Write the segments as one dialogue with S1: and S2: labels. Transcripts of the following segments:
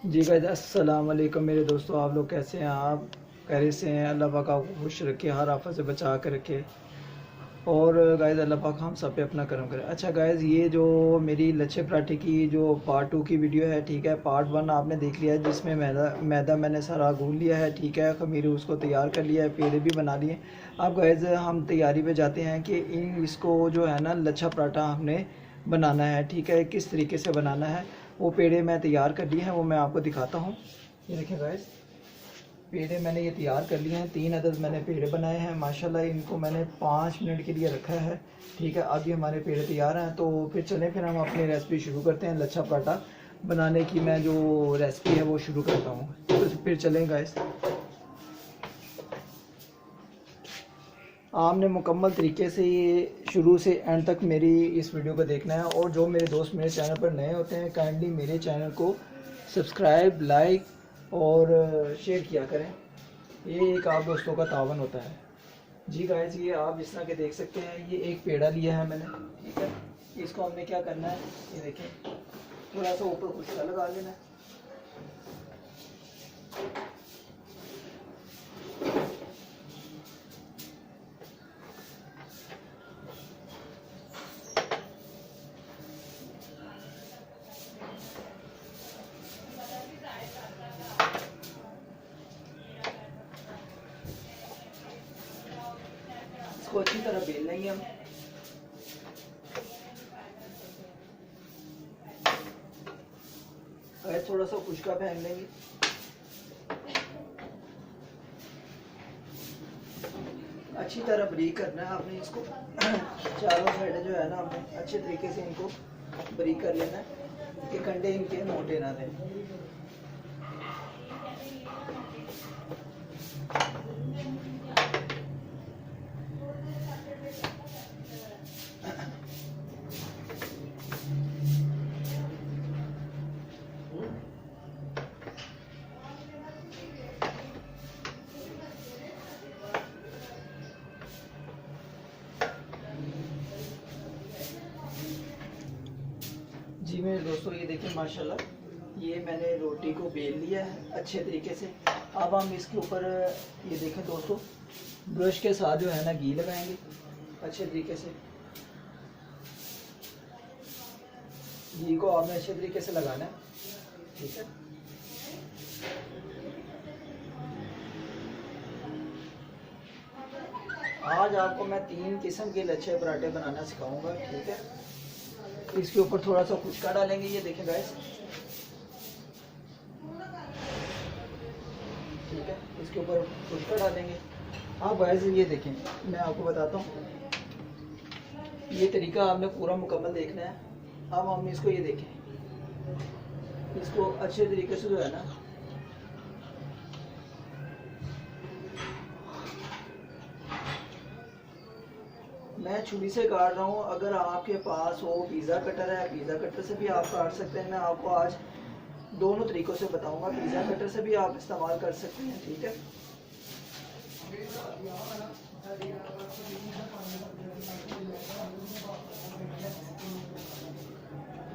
S1: जी guys अस्सलाम वालेकुम मेरे दोस्तों, आप लोग कैसे हैं? आप खैरियत से हैं? अल्लाह पाक आपको खुश रखे, हर आफत से बचा कर रखे। और गाइस अल्लाह पाक हम सब पे अपना करम करे। अच्छा गाइस, ये जो मेरी लच्छे पराठे की जो पार्ट 2 की वीडियो है, ठीक है। पार्ट 1 आपने देख लिया है, जिसमें मैदा मैंने सारा गूंद लिया है, ठीक है। खमीरे उसको तैयार कर लिया है, पेड़े भी बना लिए। अब गाइस हम तैयारी पे जाते हैं कि इसको जो है ना लच्छा पराठा हमने बनाना है, ठीक है। किस तरीके से बनाना है, वो पेड़े मैं तैयार कर लिए हैं, वो मैं आपको दिखाता हूँ। ये देखें गाइस, पेड़े मैंने ये तैयार कर लिए हैं। 3 अदद मैंने पेड़े बनाए हैं माशाल्लाह। इनको मैंने 5 मिनट के लिए रखा है, ठीक है। अभी हमारे पेड़े तैयार हैं, तो फिर हम अपनी रेसिपी शुरू करते हैं। लच्छा पराठा बनाने की मैं जो रेसिपी है वो शुरू करता हूँ, तो फिर चलें गाइस। आपने मुकम्मल तरीके से ये शुरू से एंड तक मेरी इस वीडियो को देखना है। और जो मेरे दोस्त मेरे चैनल पर नए होते हैं, काइंडली मेरे चैनल को सब्सक्राइब, लाइक और शेयर किया करें। ये एक आप दोस्तों का तावन होता है। जी गाइस, ये आप इस तरह के देख सकते हैं, ये एक पेड़ा लिया है मैंने, ठीक है। इसको हमने क्या करना है, ये देखें, थोड़ा सा ऊपर खुशका लगा लेना है। इसको अच्छी तरह बेल लेंगे हम। गाइस थोड़ा सा खुशका पहन लेंगे। अच्छी तरह बारीक करना है आपने इसको। चारों साइड जो है ना, आपने अच्छे तरीके से इनको बारीक कर लेना है कि कंडे इनके मोटे ना दें। जी मेरे दोस्तों, ये देखिए माशाल्लाह, ये मैंने रोटी को बेल लिया है अच्छे तरीके से। अब हम इसके ऊपर, ये देखें दोस्तों, ब्रश के साथ जो है ना घी लगाएंगे अच्छे तरीके से। घी को आपने अच्छे तरीके से लगाना है, ठीक है। आज आपको मैं 3 किस्म के लच्छे पराठे बनाना सिखाऊंगा, ठीक है। इसके ऊपर थोड़ा सा खुशका डालेंगे, ये देखें गाइस, ठीक है। इसके ऊपर खुशका डालेंगे। हाँ गाइस, ये देखें, मैं आपको बताता हूँ, ये तरीका आपने पूरा मुकम्मल देखना है। अब हम इसको, ये देखें, इसको अच्छे तरीके से जो है ना, मैं छुरी से काट रहा हूँ। अगर आपके पास हो पिज़्ज़ा कटर है, पिज़्ज़ा कटर से भी आप काट सकते हैं। मैं आपको आज दोनों तरीक़ों से बताऊंगा। पिज़्ज़ा कटर से भी आप इस्तेमाल कर सकते हैं, ठीक है।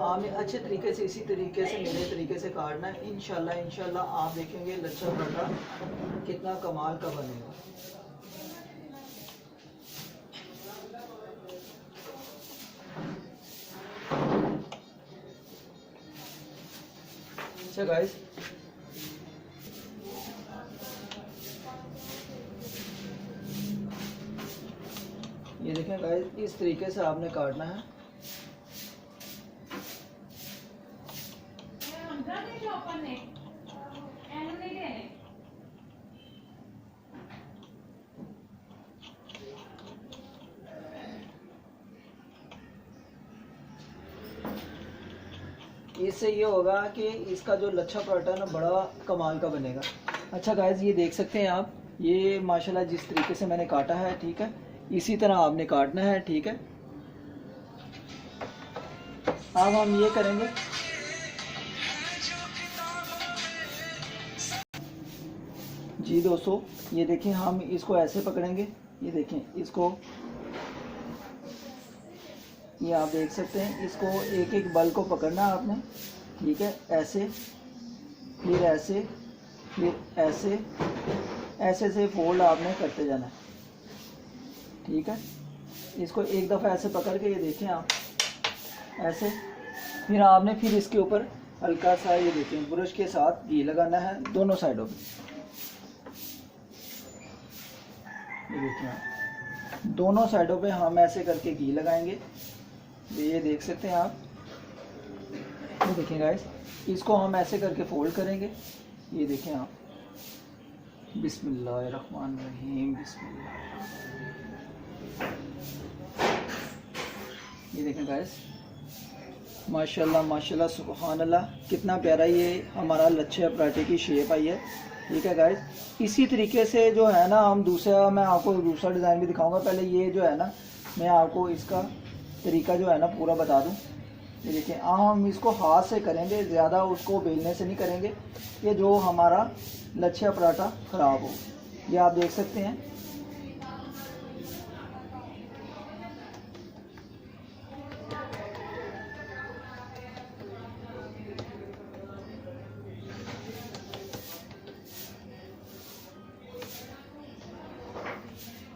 S1: आपने अच्छे तरीके से, इसी तरीके से, मेरे तरीके से काटना है। इंशाल्लाह आप देखेंगे लच्छा पराठा कितना कमाल का बनेगा। अच्छा गाइस, ये देखें गाइस, इस तरीके से आपने काटना है। इससे ये होगा कि इसका जो लच्छा पराठा ना बड़ा कमाल का बनेगा। अच्छा गाइस, ये देख सकते हैं आप, ये माशाल्लाह जिस तरीके से मैंने काटा है, ठीक है, इसी तरह आपने काटना है, ठीक है। अब हम ये करेंगे, जी दोस्तों, ये देखें, हम इसको ऐसे पकड़ेंगे, ये देखें इसको, ये आप देख सकते हैं। इसको एक एक बल को पकड़ना है आपने, ठीक है, ऐसे। फिर ऐसे, फिर ऐसे, ऐसे से फोल्ड आपने करते जाना है। ठीक है, इसको एक दफ़ा ऐसे पकड़ के, ये देखें आप, ऐसे। फिर आपने फिर इसके ऊपर हल्का सा, ये देखें, ब्रश के साथ घी लगाना है दोनों साइडों पे। ये देखें आप, दोनों साइडों पे हम ऐसे करके घी लगाएंगे। ये देख सकते हैं आप, ये देखें गाइस, इसको हम ऐसे करके फोल्ड करेंगे। ये देखें आप, बिस्मिल्लाहिर्रहमानिर्रहीम, बिस्मिल्लाह। ये देखें गाइस, माशाल्लाह माशाल्लाह, सुभान अल्लाह, कितना प्यारा ये हमारा लच्छे पराठे की शेप आई है। ठीक है गाइस, इसी तरीके से जो है ना, हम दूसरा, मैं आपको दूसरा डिज़ाइन भी दिखाऊंगा। पहले ये जो है ना, मैं आपको इसका तरीका जो है ना पूरा बता दूं। ये देखिए, हम इसको हाथ से करेंगे, ज़्यादा उसको बेलने से नहीं करेंगे, ये जो हमारा लच्छा पराठा ख़राब हो। ये आप देख सकते हैं।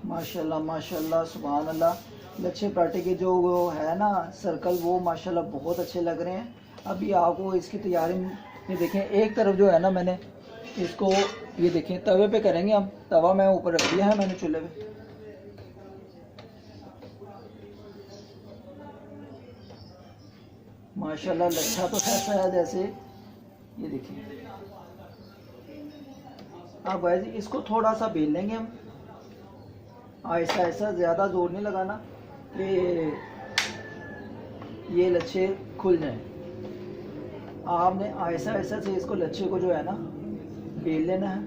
S1: माशाल्लाह माशाल्लाह, सुभान अल्लाह, लच्छे पराठे के जो वो है ना सर्कल, वो माशाल्लाह बहुत अच्छे लग रहे हैं। अभी आपको इसकी तैयारी, ये देखें, एक तरफ जो है ना, मैंने इसको, ये देखें, तवे पे करेंगे हम। तवा मैं ऊपर रख दिया है मैंने चूल्हे पे। माशाल्लाह, लच्छा तो ऐसा है जैसे, ये देखिए। अब भाई इसको थोड़ा सा बेल लेंगे हम, ऐसा ऐसा, ज़्यादा जोर नहीं लगाना कि ये लच्छे खुल जाएं। आपने ऐसा ऐसा से इसको, लच्छे को जो है ना बेल लेना है।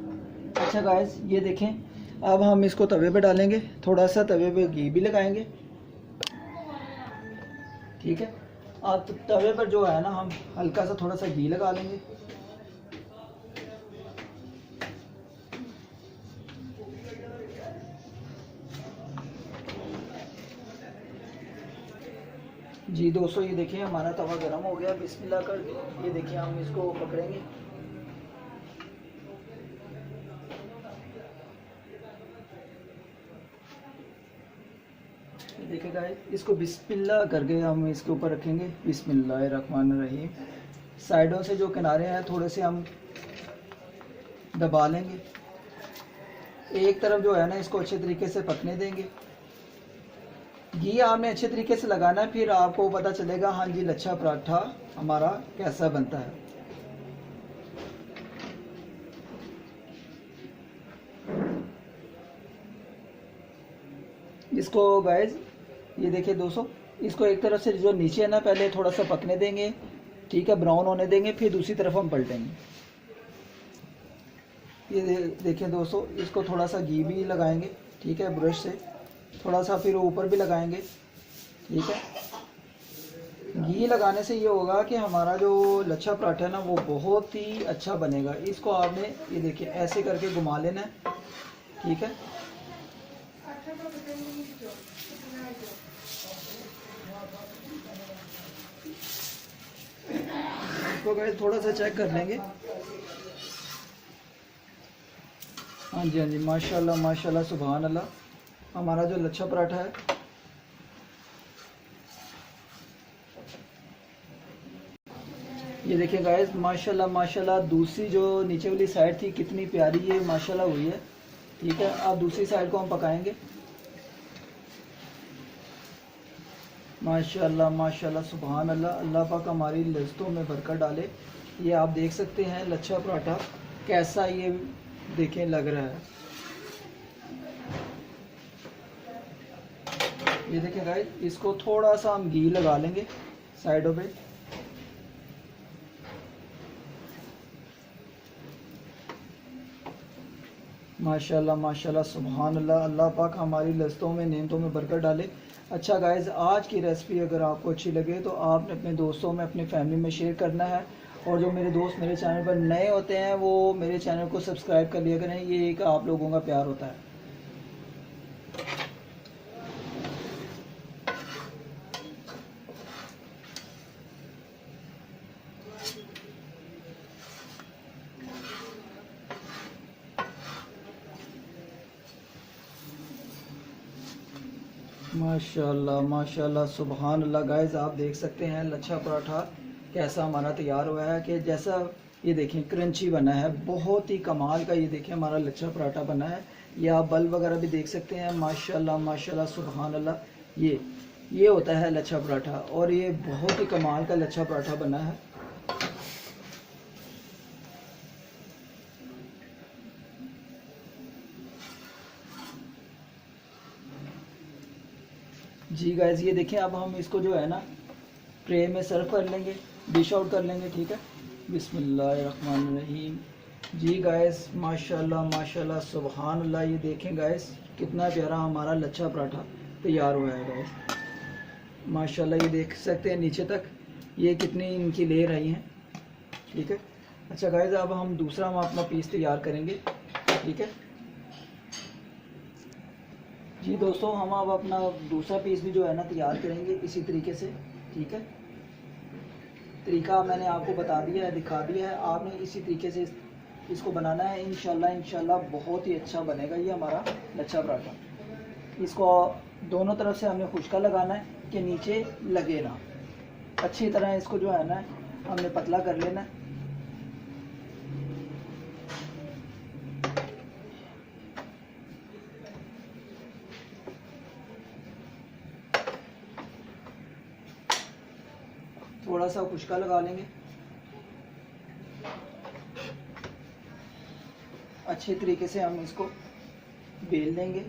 S1: अच्छा गाइस, ये देखें, अब हम इसको तवे पे डालेंगे, थोड़ा सा तवे पे घी भी लगाएंगे। ठीक है, अब तवे पर जो है ना, हम हल्का सा थोड़ा सा घी लगा लेंगे। जी दोस्तों, ये देखिए हमारा तवा गर्म हो गया। बिस्मिल्लाह कर, ये देखिए हम इसको पकड़ेंगे। ये देखिए गाइस, इसको बिस्मिल्लाह करके हम इसके ऊपर रखेंगे। बिस्मिल्लाहिर्रहमानिर्रहीम। साइडों से जो किनारे हैं थोड़े से हम दबा लेंगे। एक तरफ जो है ना, इसको अच्छे तरीके से पकने देंगे। घी आपने अच्छे तरीके से लगाना है, फिर आपको पता चलेगा हाँ जी लच्छा पराठा हमारा कैसा बनता है। इसको गाइस, ये देखिए दोस्तों, इसको एक तरफ से जो नीचे है ना, पहले थोड़ा सा पकने देंगे। ठीक है, ब्राउन होने देंगे, फिर दूसरी तरफ हम पलटेंगे। ये देखिए दोस्तों, इसको थोड़ा सा घी भी लगाएंगे। ठीक है, ब्रश से थोड़ा सा, फिर ऊपर भी लगाएंगे। ठीक है, घी लगाने से ये होगा कि हमारा जो लच्छा पराठा है ना, वो बहुत ही अच्छा बनेगा। इसको आपने, ये देखिए, ऐसे करके घुमा लेना है। ठीक है, इसको गाइस थोड़ा सा चेक कर लेंगे। हाँ जी हाँ जी, माशाल्लाह माशाल्लाह, सुभान अल्लाह, हमारा जो लच्छा पराठा है, ये देखिए गाइस, माशाल्लाह माशाल्लाह, दूसरी जो नीचे वाली साइड थी कितनी प्यारी ये माशाल्लाह हुई है। ठीक है, अब दूसरी साइड को हम पकाएंगे। माशाल्लाह माशाल्लाह, सुभान अल्लाह, अल्लाह पाक हमारी लज़्ज़तों में बरकत डाले। ये आप देख सकते हैं लच्छा पराठा कैसा ये देखें लग रहा है। ये देखें गाइस, इसको थोड़ा सा हम घी लगा लेंगे साइडों पे। माशाल्लाह माशाल्लाह, सुभान अल्लाह, अल्लाह पाक हमारी लज़्ज़तों में, नेमतों में बरकत डाले। अच्छा गाइस, आज की रेसिपी अगर आपको अच्छी लगे तो आपने अपने दोस्तों में, अपनी फैमिली में शेयर करना है। और जो मेरे दोस्त मेरे चैनल पर नए होते हैं, वो मेरे चैनल को सब्सक्राइब कर लिया करें। ये एक आप लोगों का प्यार होता है। माशाल्लाह माशाल्लाह सुभान अल्लाह। गाइस आप देख सकते हैं लच्छा पराठा कैसा हमारा तैयार हुआ है, कि जैसा ये देखें क्रंची बना है, बहुत ही कमाल का। ये देखें हमारा लच्छा पराठा बना है। ये आप बल्ब वगैरह भी देख सकते हैं। माशाल्लाह माशाल्लाह सुभान अल्लाह। ये होता है लच्छा पराठा, और ये बहुत ही कमाल का लच्छा पराठा बना है। जी गाइस ये देखें, अब हम इसको जो है ना ट्रे में सर्व कर लेंगे, डिश आउट कर लेंगे, ठीक है। बिस्मिल्लाहिर्रहमानिर्रहीम। जी गाइस माशाल्लाह माशाल्लाह सुभान अल्लाह। ये देखें गाइस कितना प्यारा हमारा लच्छा पराठा तैयार हुआ है गाइस। माशाल्लाह ये देख सकते हैं नीचे तक ये कितनी इनकी लेयर आई हैं, ठीक है। अच्छा गाइस अब हम दूसरा हम अपना पीस तैयार करेंगे, ठीक है जी दोस्तों। हम अब अपना दूसरा पीस भी जो है ना तैयार करेंगे इसी तरीके से, ठीक है। तरीका मैंने आपको बता दिया है, दिखा दिया है, आपने इसी तरीके से इसको बनाना है। इंशाल्लाह बहुत ही अच्छा बनेगा ये हमारा लच्छा पराठा। इसको दोनों तरफ से हमने खुश्का लगाना है कि नीचे लगे ना। अच्छी तरह इसको जो है ना हमने पतला कर लेना है। थोड़ा सा खुश्का लगा लेंगे, अच्छे तरीके से हम इसको बेल लेंगे।